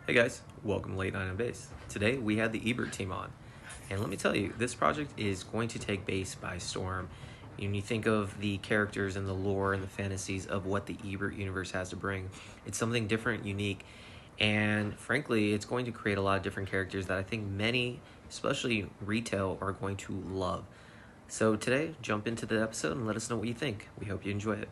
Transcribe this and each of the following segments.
Hey guys, welcome to Late Night on Base. Today we had the Ebert team on, and let me tell you, this project is going to take base by storm. When you think of the characters and the lore and the fantasies of what the Ebert universe has to bring, it's something different, unique, and frankly, it's going to create a lot of different characters that I think many, especially retail, are going to love. So today, jump into the episode and let us know what you think. We hope you enjoy it.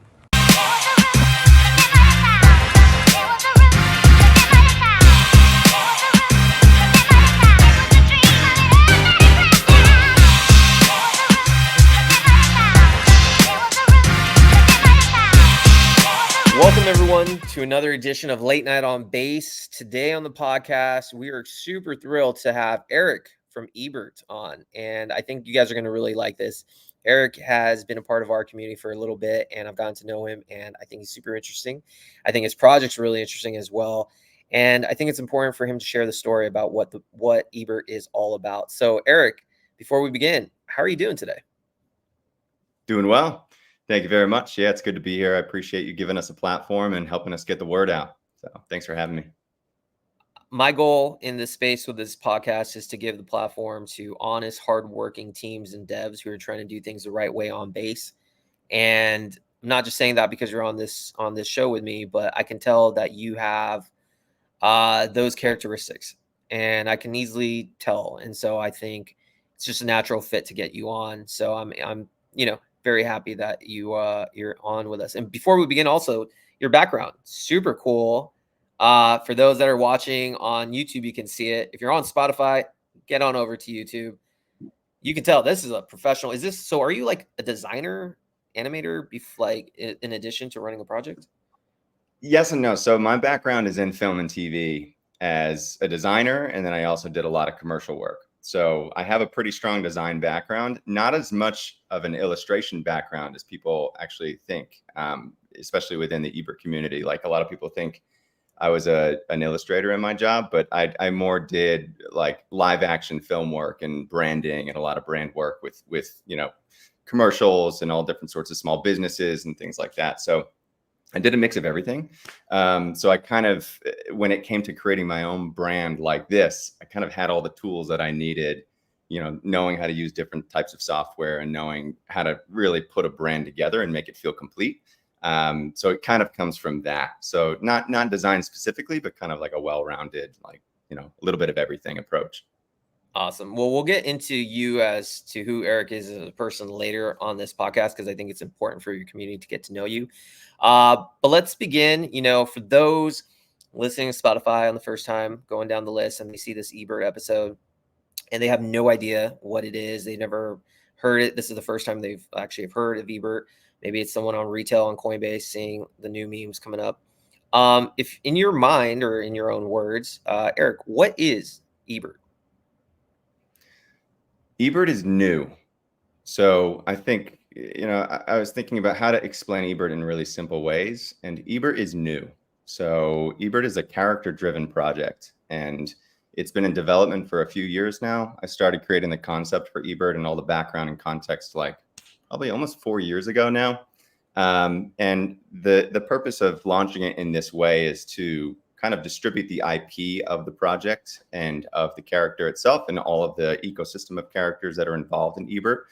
Welcome, everyone, to another edition of Late Night on Base. Today on the podcast, we are super thrilled to have Eric from Ebert on, and I think you guys are going to really like this. Eric has been a part of our community for a little bit, and I've gotten to know him, and I think he's super interesting. I think his project's really interesting as well, and I think it's important for him to share the story about what Ebert is all about. So, Eric, before we begin, how are you doing today? Doing well. Thank you very much. Yeah, it's good to be here. I appreciate you giving us a platform and helping us get the word out. So thanks for having me. My goal in this space with this podcast is to give the platform to honest, hardworking teams and devs who are trying to do things the right way on base. And I'm not just saying that because you're on this show with me, but I can tell that you have those characteristics, and I can easily tell. And so I think it's just a natural fit to get you on. So I'm very happy that you're on with us. And before we begin, also your background, super cool. For those that are watching on YouTube, you can see it. If you're on Spotify, get on over to YouTube. You can tell this is a professional. Are you like a designer, animator, in addition to running a project? Yes and no. So my background is in film and TV as a designer, and then I also did a lot of commercial work. So I have a pretty strong design background, not as much of an illustration background as people actually think, especially within the Ebert community. Like a lot of people think I was an illustrator in my job, but I more did like live action film work and branding and a lot of brand work with commercials and all different sorts of small businesses and things like that. So I did a mix of everything. So I kind of, when it came to creating my own brand like this, I kind of had all the tools that I needed, knowing how to use different types of software and knowing how to really put a brand together and make it feel complete. So it kind of comes from that. So not design specifically, but kind of like a well-rounded, a little bit of everything approach. Awesome. Well, we'll get into you as to who Eric is as a person later on this podcast, because I think it's important for your community to get to know you. But let's begin. For those listening to Spotify on the first time, going down the list, and they see this Ebert episode, and they have no idea what it is. They never heard it. This is the first time they've actually heard of Ebert. Maybe it's someone on retail on Coinbase seeing the new memes coming up. If in your mind or in your own words, Eric, what is Ebert? Ebert is new. So I think, I was thinking about how to explain Ebert in really simple ways, and Ebert is new. So Ebert is a character-driven project, and it's been in development for a few years now. I started creating the concept for Ebert and all the background and context like probably almost 4 years ago now. And the purpose of launching it in this way is to kind of distribute the IP of the project and of the character itself and all of the ecosystem of characters that are involved in Ebert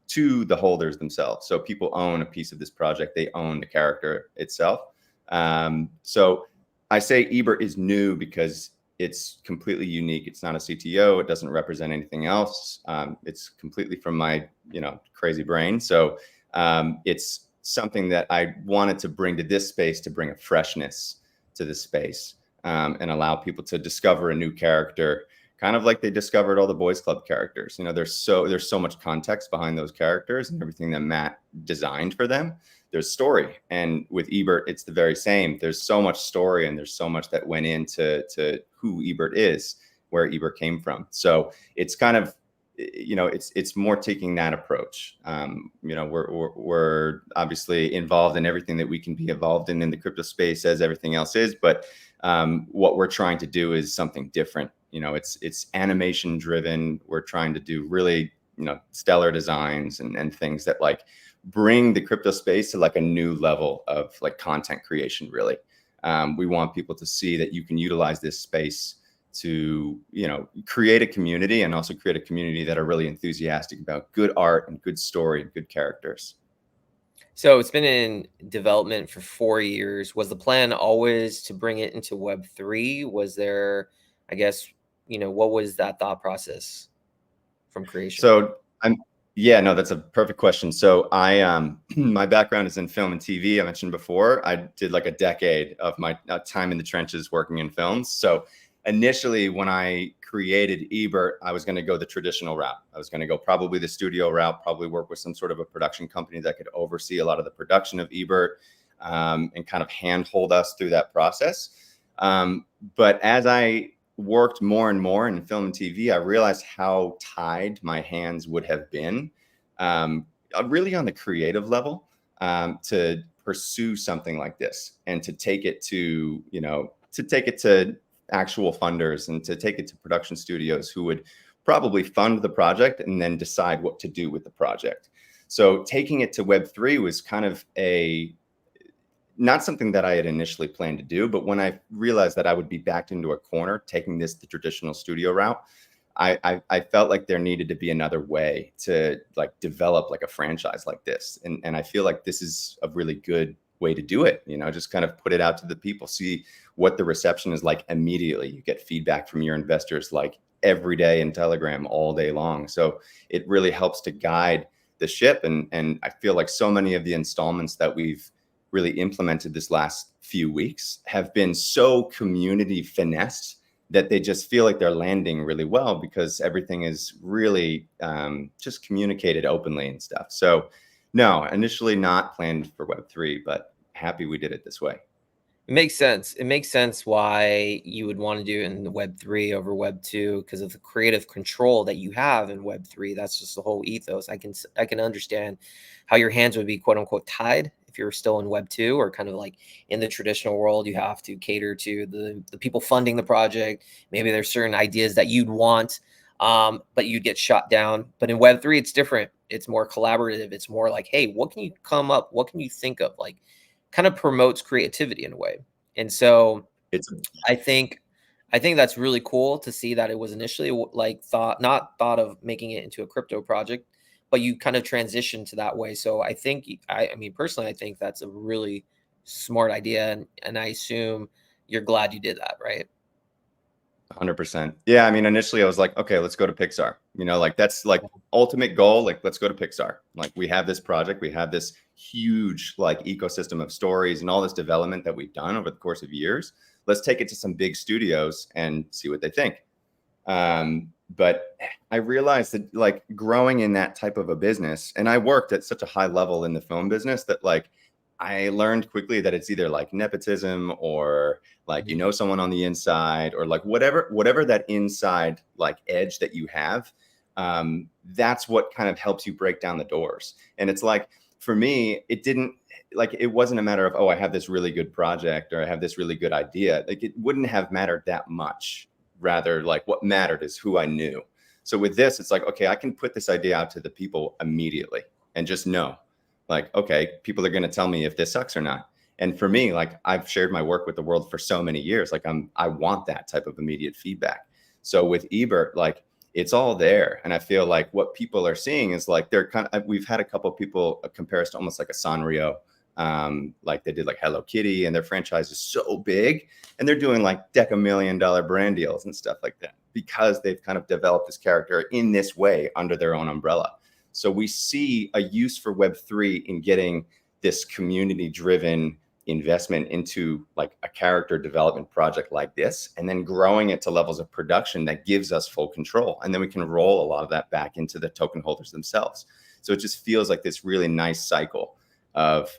to the holders themselves. So people own a piece of this project. They own the character itself. So I say Ebert is new because it's completely unique. It's not a CTO. It doesn't represent anything else. It's completely from my, crazy brain. So it's something that I wanted to bring to this space, to bring a freshness to this space, and allow people to discover a new character, kind of like they discovered all the Boys Club characters. There's so much context behind those characters and everything that Matt designed for them. There's story, and with Ebert, it's the very same. There's so much story, and there's so much that went into who Ebert is, where Ebert came from. So it's kind of, it's more taking that approach. We're obviously involved in everything that we can be involved in the crypto space, as everything else is. But what we're trying to do is something different. It's animation driven. We're trying to do really, stellar designs and things that like bring the crypto space to like a new level of like content creation, really. We want people to see that you can utilize this space to, create a community, and also create a community that are really enthusiastic about good art and good story and good characters. So it's been in development for 4 years. Was the plan always to bring it into Web3? Was there, I guess, what was that thought process from creation? So yeah, no, that's a perfect question. So my background is in film and TV. I mentioned before, I did like a decade of my time in the trenches working in films. So initially, when I created Ebert, I was going to go the traditional route. I was going to go probably the studio route, probably work with some sort of a production company that could oversee a lot of the production of Ebert, and kind of handhold us through that process. But as I worked more and more in film and TV, I realized how tied my hands would have been, really on the creative level, to pursue something like this, and to take it to, actual funders, and to take it to production studios who would probably fund the project and then decide what to do with the project. So taking it to Web3 was kind of not something that I had initially planned to do, but when I realized that I would be backed into a corner taking this the traditional studio route, I felt like there needed to be another way to like develop like a franchise like this. And I feel like this is a really good way to do it. Just kind of put it out to the people, see what the reception is like immediately. You get feedback from your investors like every day in Telegram all day long. So it really helps to guide the ship. And I feel like so many of the installments that we've really implemented this last few weeks have been so community finessed that they just feel like they're landing really well, because everything is really just communicated openly and stuff. So no, initially not planned for Web3, but happy we did it this way. It makes sense. It makes sense why you would want to do it in the Web3 over Web2, because of the creative control that you have in Web3. That's just the whole ethos. I can understand how your hands would be quote unquote tied if you're still in Web2, or kind of like in the traditional world. You have to cater to the people funding the project. Maybe there's certain ideas that you'd want, but you'd get shot down. But in Web3, it's different. It's more collaborative. It's more like, hey, what can you come up? What can you think of? Like, kind of promotes creativity in a way. And so It's I think that's really cool to see that it was initially like not thought of making it into a crypto project, but you kind of transitioned to that way. So I think I mean personally, I think that's a really smart idea, and I assume you're glad you did that, right? 100%. Yeah, I mean, initially I was like, okay, let's go to Pixar. Like that's like ultimate goal. Like, let's go to Pixar. Like, we have this project, we have this huge like ecosystem of stories and all this development that we've done over the course of years. Let's take it to some big studios and see what they think. But I realized that like growing in that type of a business, and I worked at such a high level in the film business, that like I learned quickly that it's either like nepotism, or like, someone on the inside, or like whatever that inside like edge that you have. That's what kind of helps you break down the doors. And it's like, for me, it wasn't a matter of, oh, I have this really good project, or I have this really good idea. Like, it wouldn't have mattered that much. Rather, like, what mattered is who I knew. So with this, it's like, okay, I can put this idea out to the people immediately and just know, like, okay, people are going to tell me if this sucks or not. And for me, like, I've shared my work with the world for so many years. Like, I want that type of immediate feedback. So with Ebert, like, it's all there. And I feel like what people are seeing is like, we've had a couple of people compare us to almost like a Sanrio. Like, they did like Hello Kitty, and their franchise is so big, and they're doing like $1 brand deals and stuff like that, because they've kind of developed this character in this way under their own umbrella. So we see a use for Web3 in getting this community driven investment into like a character development project like this, and then growing it to levels of production that gives us full control. And then we can roll a lot of that back into the token holders themselves. So it just feels like this really nice cycle of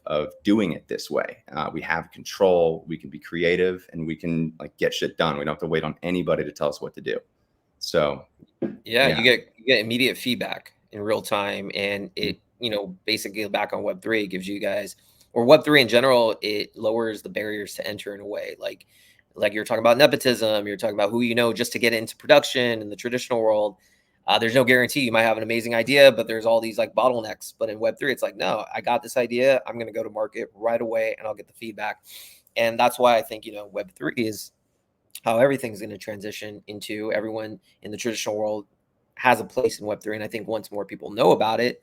doing it this way. We have control, we can be creative, and we can like get shit done. We don't have to wait on anybody to tell us what to do. So Yeah, you get immediate feedback in real time, and it basically back on Web3, it gives you guys, or Web3 in general, it lowers the barriers to enter in a way. Like you're talking about nepotism, you're talking about who just to get into production in the traditional world. There's no guarantee. You might have an amazing idea, but there's all these like bottlenecks. But in Web3, it's like, no, I got this idea. I'm going to go to market right away, and I'll get the feedback. And that's why I think, Web3 is how everything's going to transition into. Everyone in the traditional world has a place in Web3. And I think once more people know about it,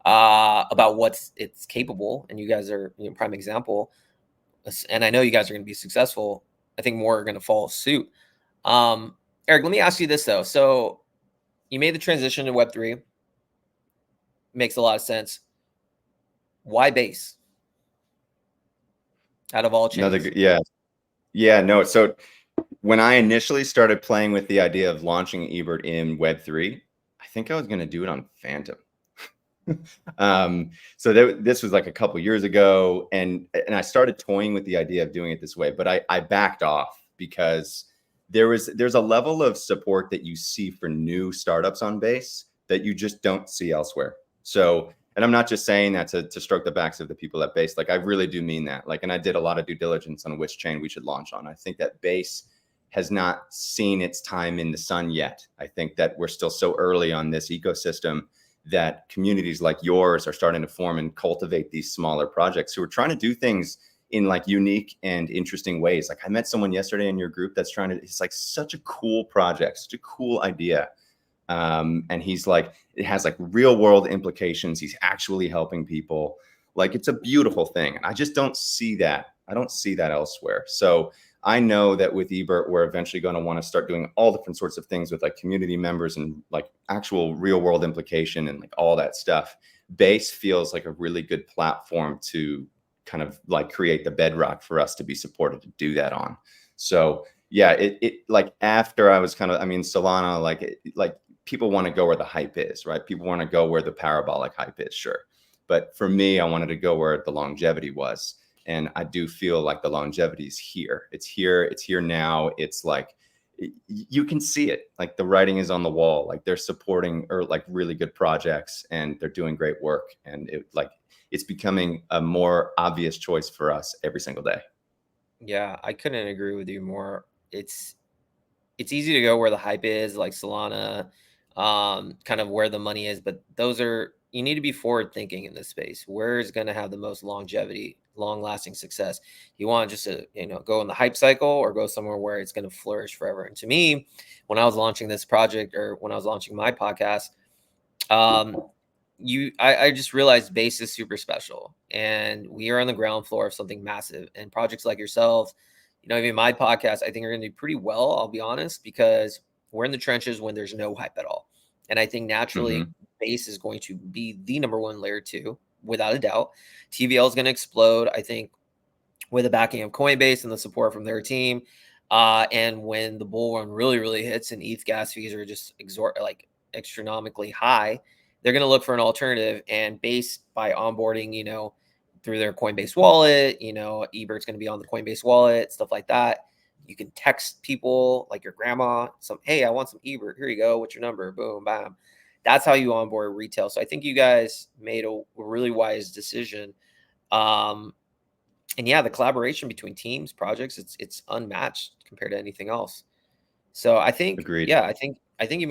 about it's capable, and you guys are, prime example, and I know you guys are going to be successful, I think more are going to follow suit. Eric, let me ask you this though. So you made the transition to Web3. Makes a lot of sense. Why base? Out of all chains. No. So when I initially started playing with the idea of launching Ebert in Web3, I think I was going to do it on Phantom. So this was like a couple years ago, and I started toying with the idea of doing it this way, but I backed off because there's a level of support that you see for new startups on Base that you just don't see elsewhere. So, and I'm not just saying that to stroke the backs of the people at Base. Like, I really do mean that. Like, and I did a lot of due diligence on which chain we should launch on. I think that Base has not seen its time in the sun yet. I think that we're still so early on this ecosystem that communities like yours are starting to form and cultivate these smaller projects who are trying to do things in like unique and interesting ways. Like, I met someone yesterday in your group that's it's like such a cool project, such a cool idea. And he's like, it has like real world implications. He's actually helping people. Like, it's a beautiful thing. And I just don't see that. I don't see that elsewhere. So I know that with Ebert, we're eventually going to want to start doing all different sorts of things with like community members and like actual real world implication and like all that stuff. Base feels like a really good platform to kind of like create the bedrock for us to be supported to do that on. So yeah, it like after I was Solana, like people want to go where the hype is, right? People want to go where the parabolic hype is, sure. But for me, I wanted to go where the longevity was. And I do feel like the longevity is here. It's here now. It's like, you can see it. Like, the writing is on the wall. Like, they're supporting or like really good projects and they're doing great work. And it's becoming a more obvious choice for us every single day. Yeah, I couldn't agree with you more. It's easy to go where the hype is, like Solana, kind of where the money is, but you need to be forward thinking in this space. Where is going to have the most longevity, long lasting success? You want just to, go in the hype cycle or go somewhere where it's going to flourish forever. And to me, when I was launching this project or when I was launching my podcast, I just realized Base is super special, and we are on the ground floor of something massive. And projects like yourselves, even my podcast, I think are going to do pretty well. I'll be honest, because we're in the trenches when there's no hype at all. And I think naturally Base is going to be the number one layer 2, without a doubt. TVL is going to explode, I think, with the backing of Coinbase and the support from their team. And when the bull run really, really hits and ETH gas fees are just astronomically high, they're going to look for an alternative. And Base, by onboarding, through their Coinbase wallet, Ebert's going to be on the Coinbase wallet, stuff like that. You can text people like your grandma, hey, I want some Ebert. Here you go. What's your number? Boom, bam. That's how you onboard retail. So I think you guys made a really wise decision. And yeah, the collaboration between teams, projects, it's unmatched compared to anything else. So I think, Agreed. yeah, I think I think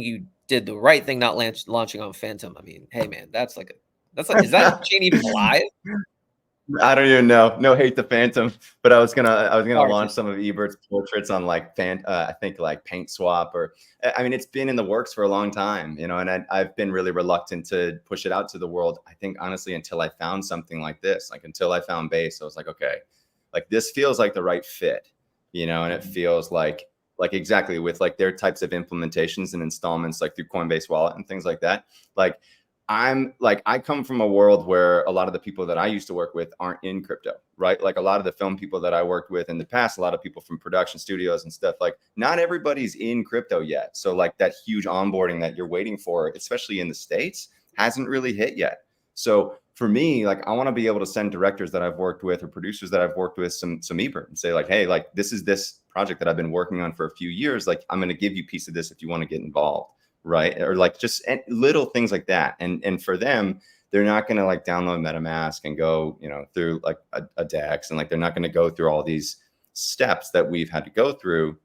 you did the right thing not launching on Phantom. I mean, hey man, is that chain even alive? I don't even know. No hate to Phantom, but I was gonna launch some of Ebert's portraits on like I think like Paint Swap, or I mean, it's been in the works for a long time, and I've been really reluctant to push it out to the world. I think honestly, until I found something like this, like until I found Base, I was like, okay, like this feels like the right fit, and it feels like exactly with like their types of implementations and installments, like through Coinbase Wallet and things like that, like. I come from a world where a lot of the people that I used to work with aren't in crypto, right? Like a lot of the film people that I worked with in the past, a lot of people from production studios and stuff, like not everybody's in crypto yet. So like that huge onboarding that you're waiting for, especially in the States, hasn't really hit yet. So for me, like I want to be able to send directors that I've worked with or producers that I've worked with some Ebert and say like, hey, like this is this project that I've been working on for a few years. Like I'm going to give you a piece of this if you want to get involved. Right. Or like just little things like that. And for them, they're not going to like download MetaMask and go, through like a DEX, and like they're not going to go through all these steps that we've had to go through.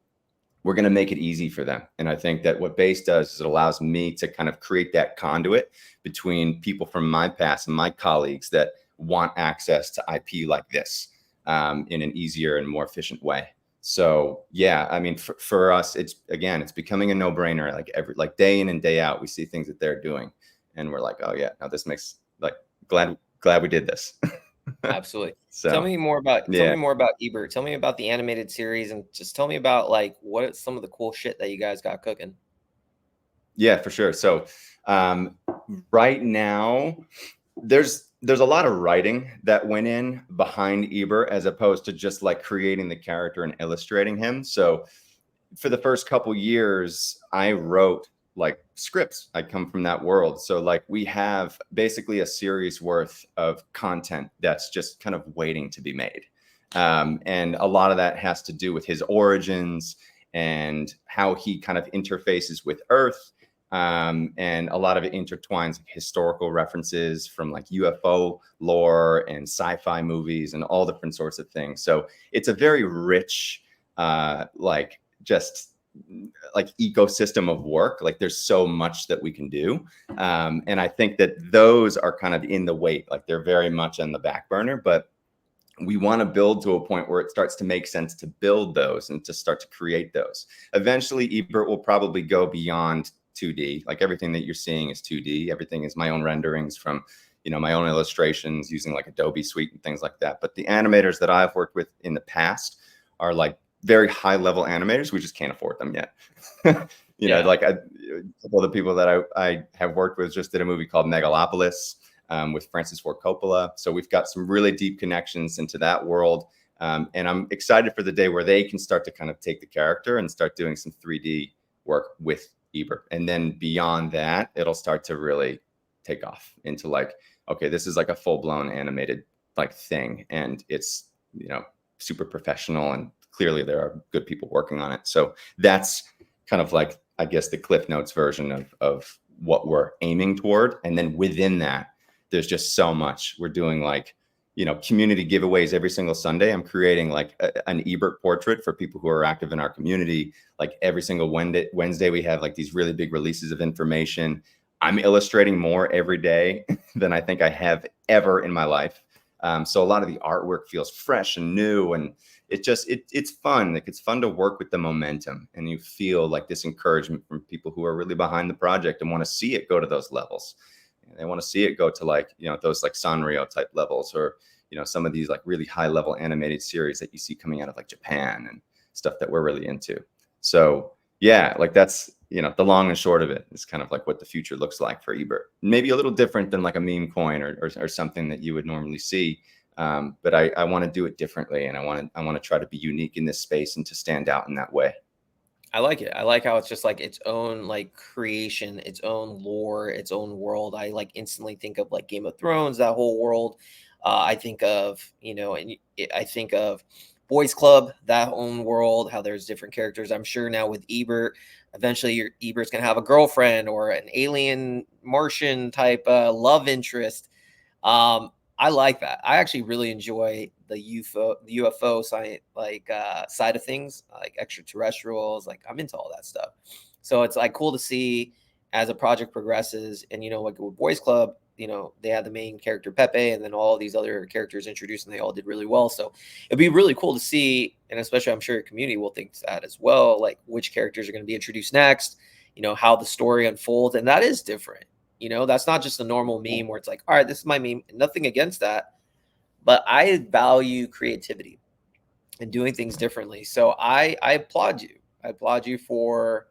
We're going to make it easy for them. And I think that what Base does is it allows me to kind of create that conduit between people from my past and my colleagues that want access to IP like this. in an easier and more efficient way. So yeah, I mean, for us, it's becoming a no-brainer. Like day in and day out, we see things that they're doing, and we're like, oh yeah, no, this makes like glad we did this. Absolutely. Tell So me more about yeah, Ebert. Tell me about the animated series, and just tell me about like what some of the cool shit that you guys got cooking. yeah, for sure. So right now, there's a lot of writing that went in behind Ebert as opposed to just like creating the character and illustrating him. So for the first couple years, I wrote like scripts. I come from that world. So like we have basically a series worth of content that's just kind of waiting to be made. And a lot of that has to do with his origins and how he kind of interfaces with Earth. And a lot of it intertwines like historical references from like UFO lore and sci-fi movies and all different sorts of things. So it's a very rich, like just like ecosystem of work. Like there's so much that we can do. And I think that those are kind of in the wait, like they're very much on the back burner, but we want to build to a point where it starts to make sense to build those and to start to create those. Eventually, Ebert will probably go beyond 2D. Like everything that you're seeing is 2D. Everything is my own renderings from, my own illustrations using like Adobe Suite and things like that. But the animators that I've worked with in the past are like very high level animators. We just can't afford them yet. Like a couple of the people that I have worked with just did a movie called Megalopolis. With Francis Ford Coppola. So we've got some really deep connections into that world. And I'm excited for the day where they can start to kind of take the character and start doing some 3D work with Ebert. And then beyond that, it'll start to really take off into like, okay, this is like a full blown animated like thing. And it's, super professional. And clearly there are good people working on it. So that's kind of like, I guess, the Cliff Notes version of what we're aiming toward. And then within that, there's just so much. We're doing like, community giveaways every single Sunday. I'm creating like an Ebert portrait for people who are active in our community. Like every single Wednesday, we have like these really big releases of information. I'm illustrating more every day than I think I have ever in my life. So a lot of the artwork feels fresh and new, and it's fun. Like it's fun to work with the momentum, and you feel like this encouragement from people who are really behind the project and want to see it go to those levels. They want to see it go to like, those like Sanrio type levels, or, some of these like really high level animated series that you see coming out of like Japan and stuff that we're really into. So yeah, like that's, the long and short of it is kind of like what the future looks like for Ebert. Maybe a little different than like a meme coin or something that you would normally see. But I want to do it differently. And I want to try to be unique in this space and to stand out in that way. I like it. I like how it's just like its own like creation, its own lore, its own world. I like instantly think of like Game of Thrones, that whole world. I think of, I think of Boys Club, that own world, how there's different characters. I'm sure now with Ebert, eventually Ebert's going to have a girlfriend or an alien Martian type love interest. I like that. I actually really enjoy the UFO side, like side of things, like extraterrestrials. Like I'm into all that stuff. So it's like cool to see as a project progresses. And like with Boys Club, they had the main character Pepe, and then all these other characters introduced, and they all did really well. So it'd be really cool to see, and especially I'm sure your community will think that as well. Like which characters are going to be introduced next. How the story unfolds, and that is different. That's not just a normal meme where it's like, all right, this is my meme. Nothing against that. But I value creativity and doing things differently. So I applaud you. I applaud you for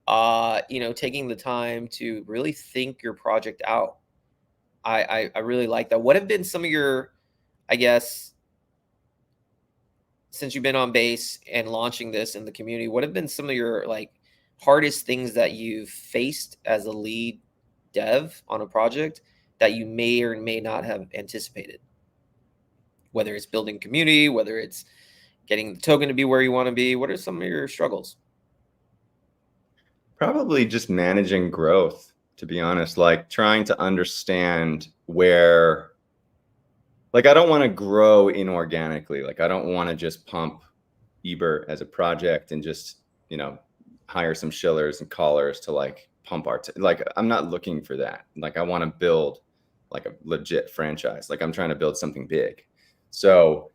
taking the time to really think your project out. I really like that. What have been some of your, I guess, since you've been on base and launching this in the community, what have been some of your like hardest things that you've faced as a lead dev on a project that you may or may not have anticipated? Whether it's building community, whether it's getting the token to be where you want to be, what are some of your struggles? Probably just managing growth, to be honest, like trying to understand where, like, I don't want to grow inorganically. Like, I don't want to just pump Ebert as a project and just, hire some shillers and callers to like pump like, I'm not looking for that. Like, I want to build like a legit franchise. Like I'm trying to build something big. So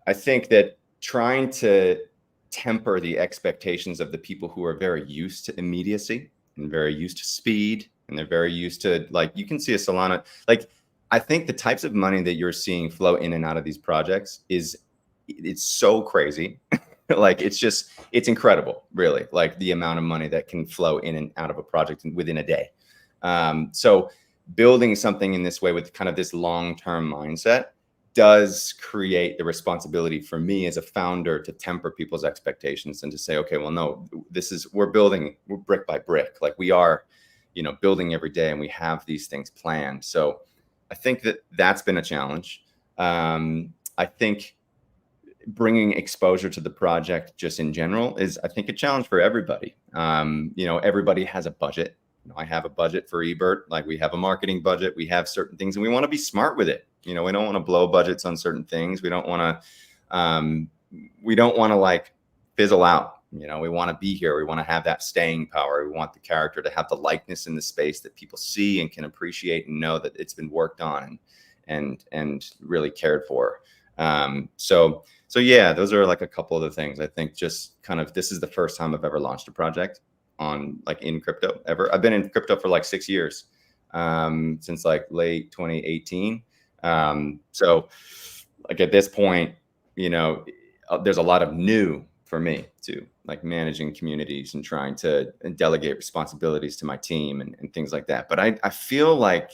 I think that trying to temper the expectations of the people who are very used to immediacy and very used to speed, and they're very used to, like, you can see a Solana, like, I think the types of money that you're seeing flow in and out of these projects it's so crazy. Like, it's incredible, really, like the amount of money that can flow in and out of a project within a day. So building something in this way with kind of this long-term mindset does create the responsibility for me as a founder to temper people's expectations and to say, okay, well, no, we're building, we're brick by brick. Like, we are, building every day, and we have these things planned. So I think that's been a challenge. I think bringing exposure to the project just in general is, I think, a challenge for everybody. Everybody has a budget. I have a budget for Ebert. Like, we have a marketing budget. We have certain things, and we want to be smart with it. We don't want to blow budgets on certain things. We don't want to like fizzle out. We want to be here. We want to have that staying power. We want the character to have the likeness in the space that people see and can appreciate and know that it's been worked on and really cared for. So yeah, those are like a couple of the things. I think just kind of, this is the first time I've ever launched a project in crypto ever. I've been in crypto for like 6 years, since like late 2018. So like at this point, there's a lot of new for me too, like managing communities and trying to delegate responsibilities to my team and things like that. But I feel like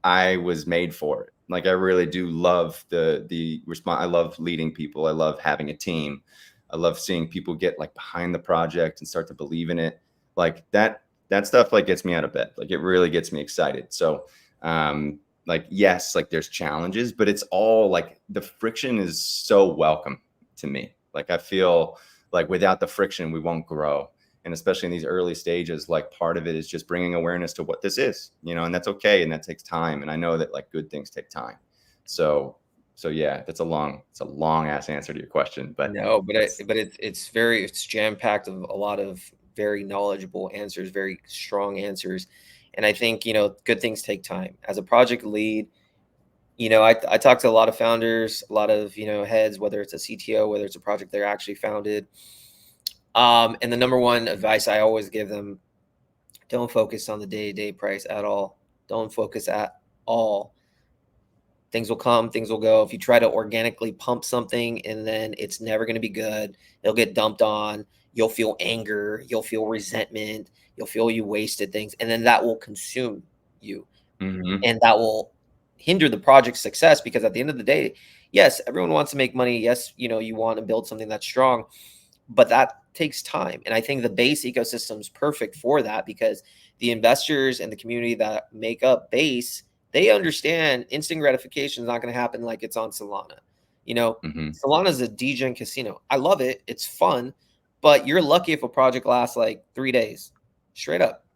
I was made for it. Like, I really do love the response. I love leading people. I love having a team. I love seeing people get like behind the project and start to believe in it. Like that stuff like gets me out of bed. Like, it really gets me excited. So, like, yes, like there's challenges, but it's all like the friction is so welcome to me. Like, I feel like without the friction, we won't grow. And especially in these early stages, like, part of it is just bringing awareness to what this is, and that's okay. And that takes time. And I know that like good things take time. So yeah, it's a long ass answer to your question, but No, but it's jam packed of a lot of very knowledgeable answers, very strong answers. And I think, good things take time. As a project lead, I talk to a lot of founders, a lot of, heads, whether it's a CTO, whether it's a project they're actually founded. And the number one advice I always give them: don't focus on the day-to-day price at all. Don't focus at all. Things will come, things will go. If you try to organically pump something and then it's never going to be good, it'll get dumped on. You'll feel anger, you'll feel resentment, you'll feel you wasted things, and then that will consume you. And that will hinder the project's success, because at the end of the day, yes, everyone wants to make money. Yes, you want to build something that's strong, but that takes time. And I think the base ecosystem is perfect for that, because the investors and the community that make up base, they understand instant gratification is not going to happen like it's on Solana. Solana is a degen casino. I love it. It's fun, but you're lucky if a project lasts like 3 days. Straight up.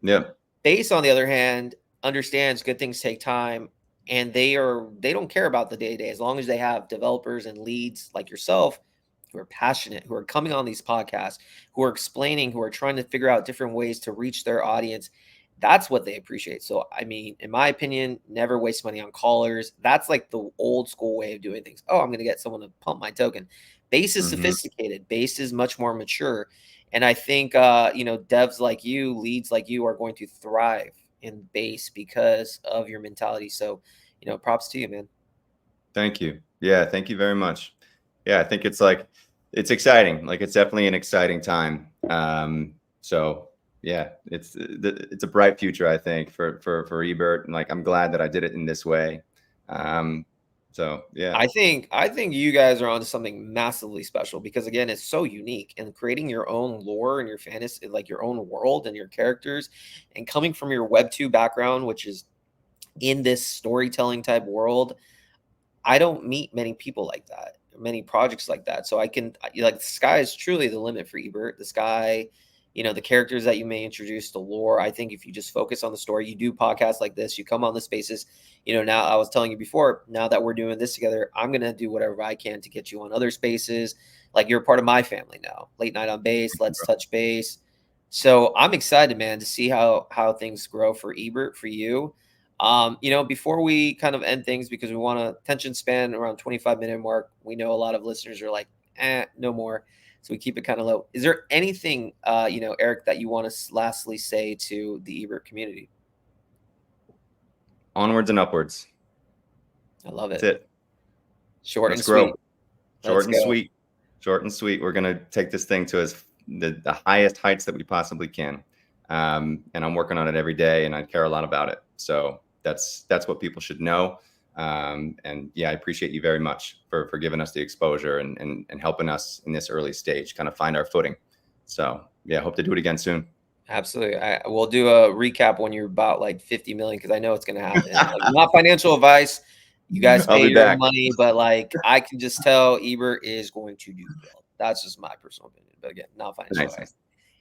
Yeah. Base, on the other hand, understands good things take time, and they don't care about the day-to-day, as long as they have developers and leads like yourself who are passionate, who are coming on these podcasts, who are explaining, who are trying to figure out different ways to reach their audience. That's what they appreciate. So, I mean, in my opinion, never waste money on callers. That's like the old school way of doing things. Oh, I'm going to get someone to pump my token. Base is sophisticated. Base is much more mature. And I think, devs like you, leads like you, are going to thrive in base because of your mentality. So, props to you, man. Thank you. Yeah. Thank you very much. Yeah. I think it's exciting. Like, it's definitely an exciting time. So yeah, it's a bright future, I think, for Ebert. And like, I'm glad that I did it in this way. So yeah, I think you guys are onto something massively special, because again, it's so unique, and creating your own lore and your fantasy, like your own world and your characters, and coming from your Web2 background, which is in this storytelling type world. I don't meet many people like that, many projects like that. So the sky is truly the limit for Ebert. The sky, the characters that you may introduce, the lore. I think if you just focus on the story, you do podcasts like this, you come on the spaces, now I was telling you before, now that we're doing this together, I'm going to do whatever I can to get you on other spaces. Like, you're part of my family now. Late Night on Base, Let's Touch Base. So I'm excited, man, to see how things grow for Ebert, for you. Before we kind of end things, because we want to attention span around 25-minute mark. We know a lot of listeners are like, no more. So we keep it kind of low. Is there anything, Eric, that you want to lastly say to the Ebert community? Onwards and upwards. I love it. That's it. Short Let's and grow. sweet. Short and sweet. Short and sweet. We're going to take this thing to the highest heights that we possibly can. And I'm working on it every day, and I care a lot about it. So that's what people should know. And yeah, I appreciate you very much for giving us the exposure and helping us in this early stage kind of find our footing. So yeah, hope to do it again soon. Absolutely. We'll do a recap when you're about like 50 million, because I know it's going to happen. Like, not financial advice. You guys pay your own money, but like I can just tell Ebert is going to do well. That's just my personal opinion. But again, not financial advice.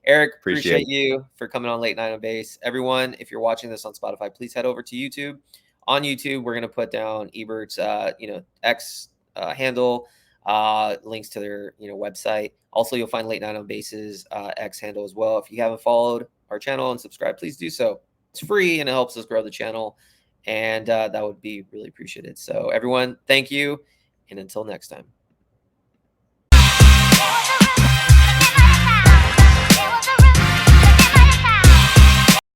Eric, appreciate you for coming on Late Night on Base. Everyone, if you're watching this on Spotify, please head over to YouTube. On YouTube, we're going to put down Ebert's X handle, links to their website. Also, you'll find Late Night on Base's X handle as well. If you haven't followed our channel and subscribed, please do so. It's free and it helps us grow the channel, and that would be really appreciated. So everyone, thank you, and until next time.